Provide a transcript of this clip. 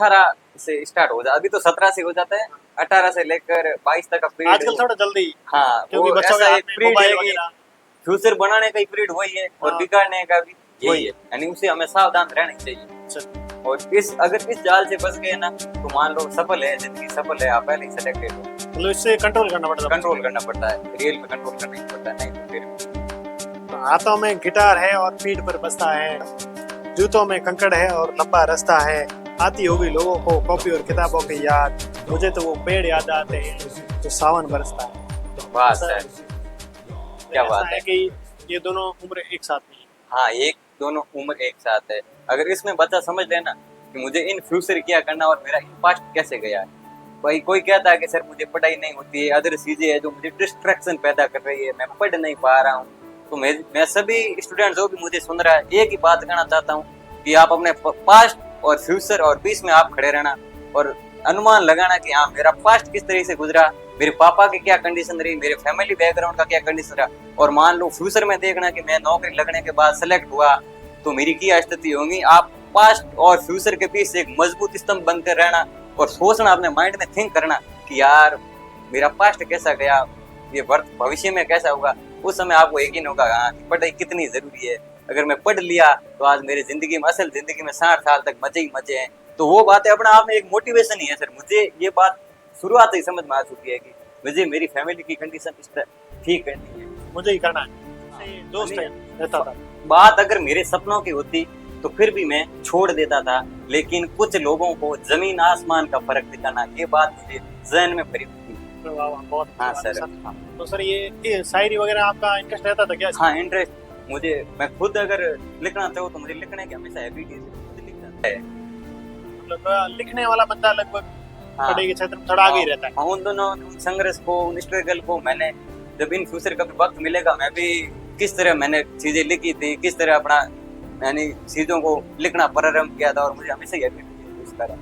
18 से स्टार्ट हो जाता, अभी तो 17 से हो जाता है, 18 से लेकर 22 तक का पीरियड। आजकल थोड़ा जल्दी, हाँ, क्योंकि वो बच्चों के ऐसा हाथ एक में पीरियड मोबाइल है कि वगैरह। फ्यूचर बनाने का ही पीरियड वही है और हाँ। बिगाड़ने का भी यही वही। है, यानी उसे हमें सावधान रहना चाहिए। और इस अगर इस जाल से बच गए ना तो मान लो सफल है, जिंदगी सफल है, आप पहले ही सेलेक्टेड हो। मतलब इससे कंट्रोल करना पड़ता है। कंट्रोल करना पड़ता है, रियल में कंट्रोल करना ही पड़ता है, नहीं तो फिर हाथों में गिटार है और पीठ पर बस्ता है, जूतों में कंकड़ है और लंबा रास्ता है, आती होगी लोगों को कॉपी और किताबों की याद, मुझे तो वो पेड़ याद आते हैं जो सावन बरसता है। बात है। क्या ऐसा बात है है कि ये दोनों उम्र एक साथ नहीं है। हाँ, एक दोनों उम्र एक साथ है। अगर इसमें बच्चा समझ लेना कि मुझे इन फ्यूचर क्या करना और मेरा इन पास्ट कैसे गया है। भाई कोई कहता है कि सर मुझे पढ़ाई नहीं होती है, अदर चीजें है जो मुझे डिस्ट्रैक्शन पैदा कर रही है, मैं पढ़ नहीं पा रहा हूँ, तो मैं सभी स्टूडेंट जो भी मुझे सुन रहा है एक ही बात कहना चाहता हूँ कि आप अपने पास्ट और फ्यूचर और बीच में आप खड़े रहना और अनुमान लगाना कि हाँ मेरा पास्ट किस तरीके से गुजरा, मेरे पापा की क्या कंडीशन रही, मेरे फैमिली बैकग्राउंड का क्या कंडीशन रहा, और मान लो फ्यूचर में देखना कि मैं नौकरी लगने के बाद सेलेक्ट हुआ तो मेरी क्या स्थिति होगी। आप पास्ट और फ्यूचर के बीच एक मजबूत स्तंभ बनकर रहना और सोचना, अपने माइंड में थिंक करना कि यार मेरा पास्ट कैसा गया, ये भविष्य में कैसा होगा। उस समय आपको यकीन होगा हाँ पढ़ाई कितनी जरूरी है, अगर मैं पढ़ लिया तो आज मेरी जिंदगी में, असल जिंदगी में 60 साल तक मजे ही मजे हैं। तो वो बातें अपना आप में एक मोटिवेशन ही है सर। मुझे ये बात शुरुआत से ही समझ में आ चुकी है कि मुझे मेरी फैमिली की कंडीशन इस तरह ठीक करनी है, मुझे ही करना है। दोस्त है रहता था। बात अगर मेरे सपनों की होती तो फिर भी मैं छोड़ देता था, लेकिन कुछ लोगों को जमीन आसमान का फर्क दिखाना, ये बात मुझे जहन में भरी हुई। वाह वाह, बहुत हाँ अच्छी सर। बात है। तो सर ये शायरी वगैरह आपका इंटरेस्ट रहता था क्या? हाँ इंटरेस्ट, मुझे मैं खुद अगर लिखना चाहूँ तो मुझे लिखने की हमेशा हैबिट है, मुझे लिखना है। मतलब लिखने वाला बंदा लगभग हाँ, पढ़ाई के क्षेत्र में थोड़ा आगे ही रहता है। हाँ, उन दोनों संघर्ष को, उन स्ट्रगल को मैंने जब इन फ्यूचर कभी वक्त मिलेगा मैं भी किस तरह मैंने चीजें लिखी थी, किस तरह अपना यानी चीजों को लिखना प्रारंभ किया था, और मुझे हमेशा यह भी उस तरह